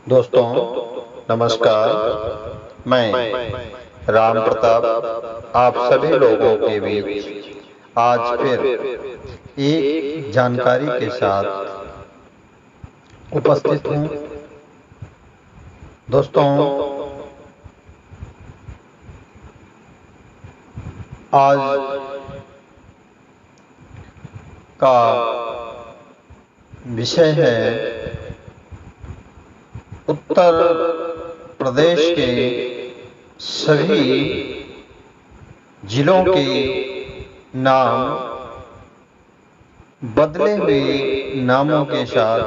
दोस्तों नमस्कार। मैं राम प्रताप आप सभी लोगों के बीच आज फिर एक जानकारी के साथ उपस्थित हूँ। दोस्तों आज का विषय है उत्तर प्रदेश के सभी जिलों के नाम बदले हुए नामों के साथ।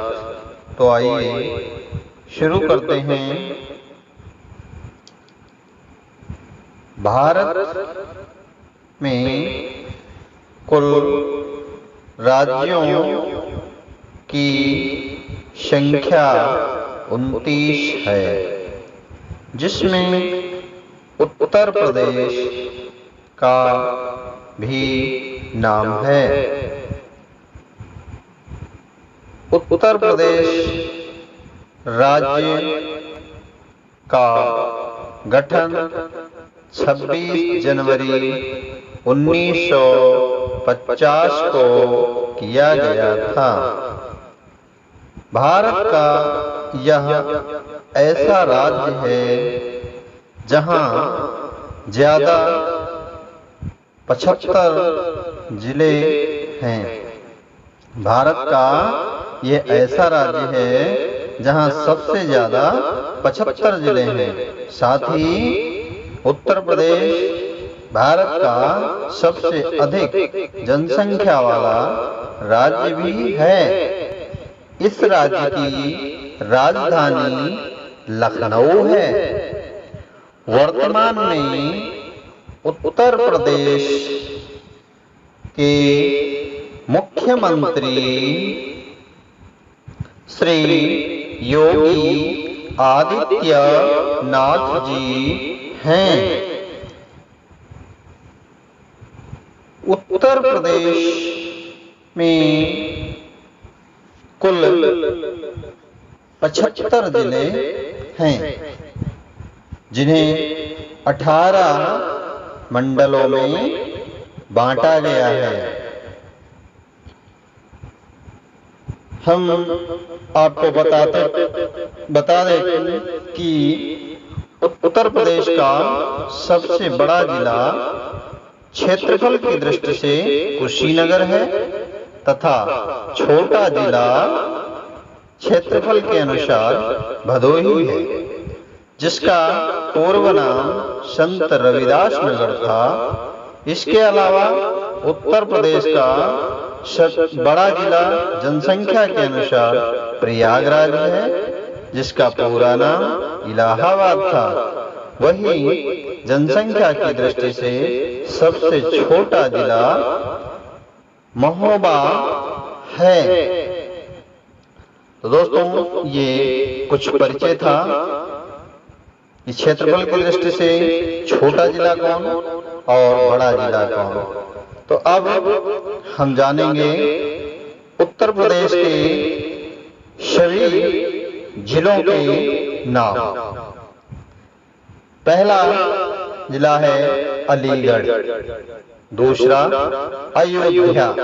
तो आइए शुरू करते हैं। भारत में कुल राज्यों की संख्या 29 है, जिसमें उत्तर प्रदेश का भी नाम है। उत्तर प्रदेश राज्य का गठन 26 जनवरी 1950 को किया गया था। भारत का यह ऐसा राज्य है जहां ज्यादा 75 जिले हैं। भारत का यह ऐसा राज्य है जहां सबसे ज्यादा 75 जिले हैं। साथ ही उत्तर प्रदेश भारत का सबसे अधिक जनसंख्या वाला राज्य भी है। इस राज्य की राजधानी लखनऊ है। वर्तमान में उत्तर प्रदेश के मुख्यमंत्री श्री योगी आदित्यनाथ जी हैं। उत्तर प्रदेश में कुल 75 जिले हैं, जिन्हें 18 मंडलों में बांटा गया है। हम आपको बता दें कि उत्तर प्रदेश का सबसे बड़ा जिला क्षेत्रफल की दृष्टि से कुशीनगर है तथा छोटा जिला क्षेत्रफल के अनुसार भदोही है, जिसका पूर्व नाम संत रविदास नगर था। इसके अलावा उत्तर प्रदेश का बड़ा जिला जनसंख्या के अनुसार प्रयागराज है, जिसका पूरा नाम इलाहाबाद था। वहीं जनसंख्या की दृष्टि से सबसे छोटा जिला महोबा है। तो दोस्तों ये कुछ परिचय था। इस क्षेत्रफल की दृष्टि से छोटा जिला कौन और बड़ा जिला कौन। तो अब हम जानेंगे उत्तर प्रदेश के सभी जिलों के नाम। पहला जिला है अलीगढ़, दूसरा अयोध्या,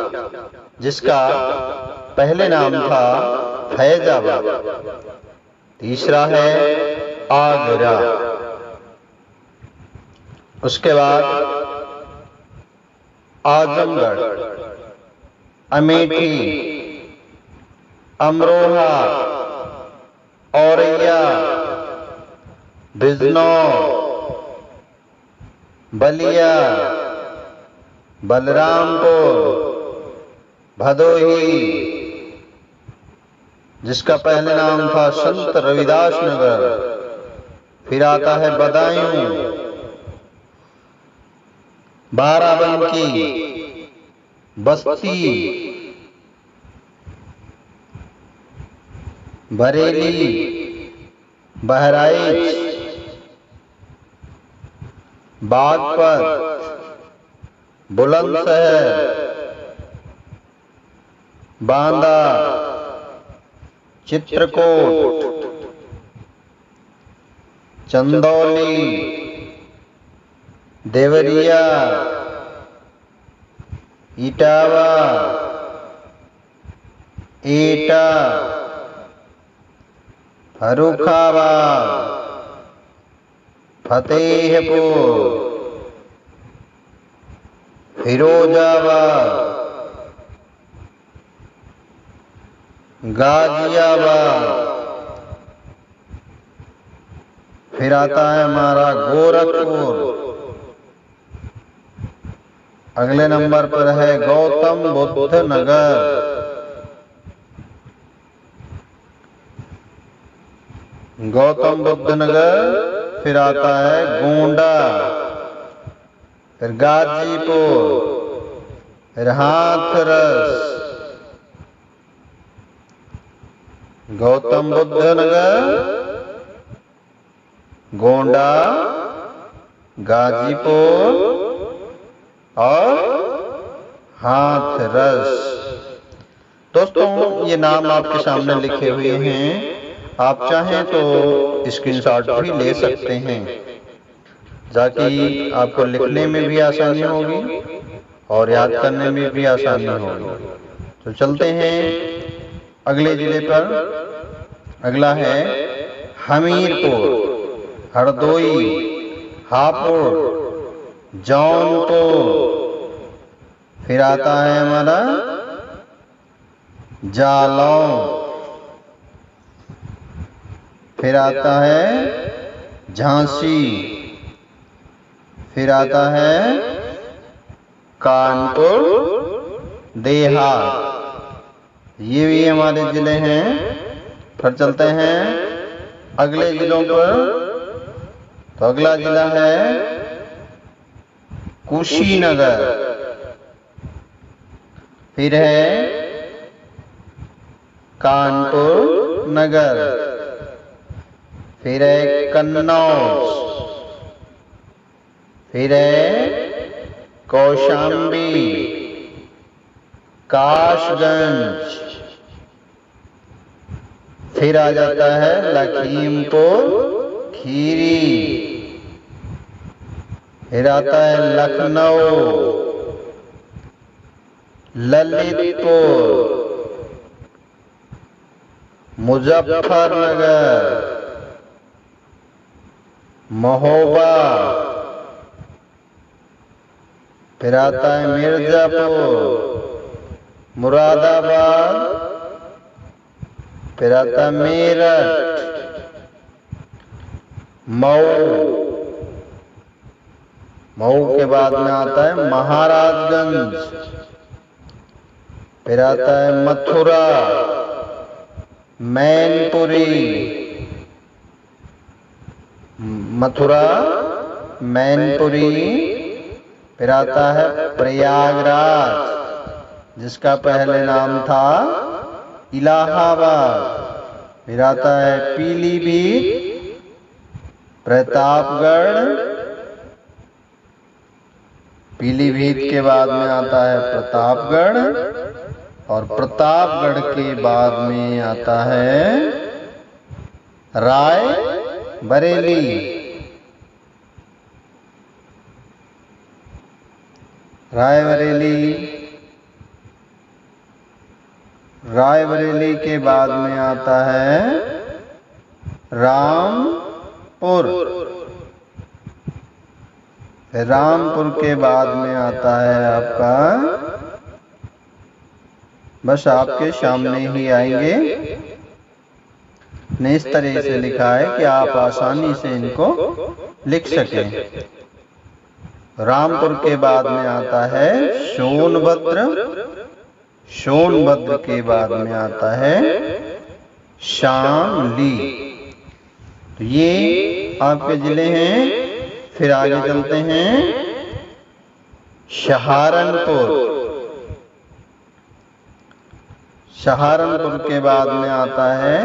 जिसका पहले नाम था फैजाबाद, तीसरा है आगरा, उसके बाद आजमगढ़, अमेठी, अमरोहा, औरैया, बिजनौर, बलिया, बलरामपुर, भदोही, जिसका पहले नाम था संत रविदास नगर, फिर आता है बदायूं, बाराबंकी, बस्ती, बरेली, बहराइच, बागपत, बुलंदशहर, बांदा, चित्रकूट, चंदौली, देवरिया, इटावा, एटा, फर्रुखाबाद, फतेहपुर, फिरोजाबाद, गाजियाबाद, फिर आता है हमारा गोरखपुर। अगले नंबर पर है गौतम बुद्ध नगर, गौतम बुद्ध नगर। फिर आता है गोंडा, फिर गाजीपुर, फिर हाथरस, गौतम बुद्ध नगर, गोंडा, गाजीपुर और हाथरस। दोस्तों, ये नाम आपके सामने लिखे हुए हैं, आप चाहें तो स्क्रीनशॉट भी ले सकते हैं, ताकि आपको लिखने में भी आसानी होगी और याद करने में भी आसानी होगी। तो चलते हैं अगले जिले पर। अगला है हमीरपुर, हरदोई, हापुड़, जौनपुर। फिर आता है हमारा जालौन, फिर आता है झांसी, फिर आता है कानपुर देहात। ये भी हमारे जिले हैं। फिर चलते हैं अगले जिलों पर। तो अगला जिला है कुशीनगर, फिर है कानपुर नगर, फिर है कन्नौज, फिर है कौशाम्बी, कासगंज, फिर आ जाता है लखीमपुर खीरी, फिर आता है लखनऊ, ललितपुर, मुजफ्फरनगर, महोबा, फिर आता है मिर्जापुर, मुरादाबाद, फिर आता है मेरठ, मऊ, मऊ के बाद में आता है महाराजगंज, फिर आता है मथुरा, मैनपुरी, मथुरा, मैनपुरी, फिर आता है प्रयागराज, जिसका पहले नाम था इलाहाबाद, फिर आता है पीलीभीत, प्रतापगढ़, पीलीभीत के बाद में आता है प्रतापगढ़, और प्रतापगढ़ के बाद में आता है रायबरेली। रायबरेली के बाद में आता है रामपुर, फिर रामपुर के बाद में आता है आपका, बस आपके सामने ही आएंगे, ने इस तरह से लिखा है कि आप आसानी से इनको लिख सकें। रामपुर के बाद में आता है सोनभद्र, सोनभद्र के बाद में आता है शामली। तो ये आपके जिले हैं। फिर आगे चलते हैं सहारनपुर, सहारनपुर के बाद में आता है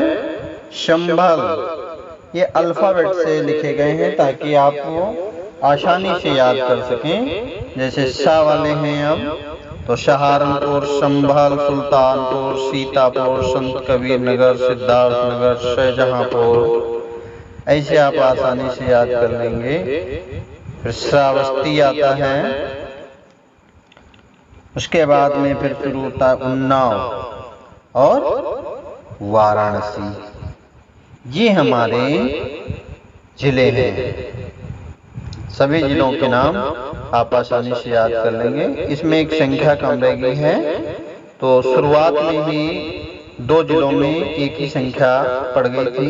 संभल। ये अल्फाबेट से लिखे गए हैं ताकि आपको आसानी से याद कर सकें। जैसे सा वाले हैं अब, तो सहारनपुर, संभल, सुल्तानपुर, सीतापुर, संत कबीर नगर, सिद्धार्थनगर, शाहजहांपुर, ऐसे आप आसानी से याद कर लेंगे। फिर श्रावस्ती आता है, उसके बाद में फिर शुरू होता है उन्नाव और वाराणसी। ये हमारे जिले हैं। सभी जिलों के नाम आप आसानी से याद कर लेंगे। इसमें एक संख्या कम रह गई है, तो शुरुआत में ही 2 जिलों में एक ही संख्या पड़ गई थी,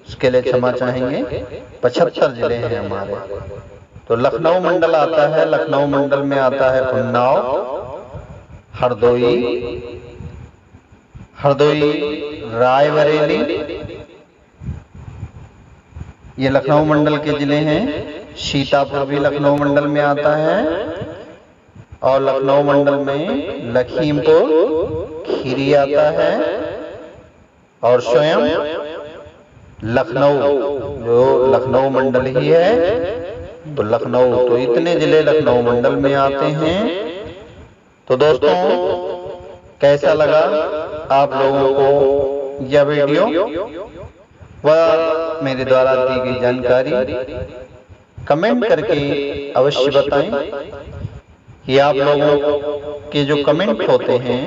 उसके लिए क्षमा चाहेंगे। 75 जिले हैं हमारे। तो लखनऊ मंडल आता है, लखनऊ मंडल में आता है उन्नाव, हरदोई, रायबरेली, ये लखनऊ मंडल के जिले हैं। सीतापुर भी लखनऊ मंडल में आता है, और लखनऊ मंडल में लखीमपुर खीरी आता है, और स्वयं लखनऊ जो लखनऊ मंडल ही है, तो लखनऊ, तो इतने जिले लखनऊ मंडल में आते हैं। तो दोस्तों, कैसा लगा आप लोगों को यह वीडियो व मेरे द्वारा दी गई जानकारी? कमेंट करके अवश्य बताएं कि आप लोगों के जो कमेंट होते हैं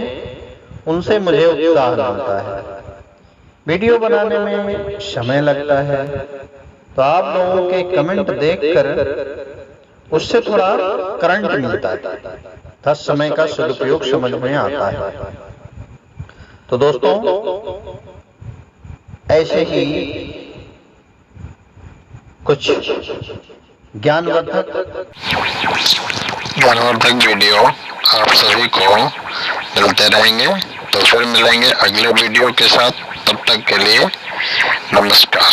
उनसे मुझे उत्साह मिलता है। वीडियो बनाने में समय लगता है, तो आप लोगों के कमेंट देखकर उससे थोड़ा करंट मिलता है, तब समय का सदुपयोग समझ में आता है। तो दोस्तों, ऐसे ही कुछ ज्ञानवर्धक वीडियो आप सभी को मिलते रहेंगे। तो फिर मिलेंगे अगले वीडियो के साथ। तब तक के लिए नमस्कार।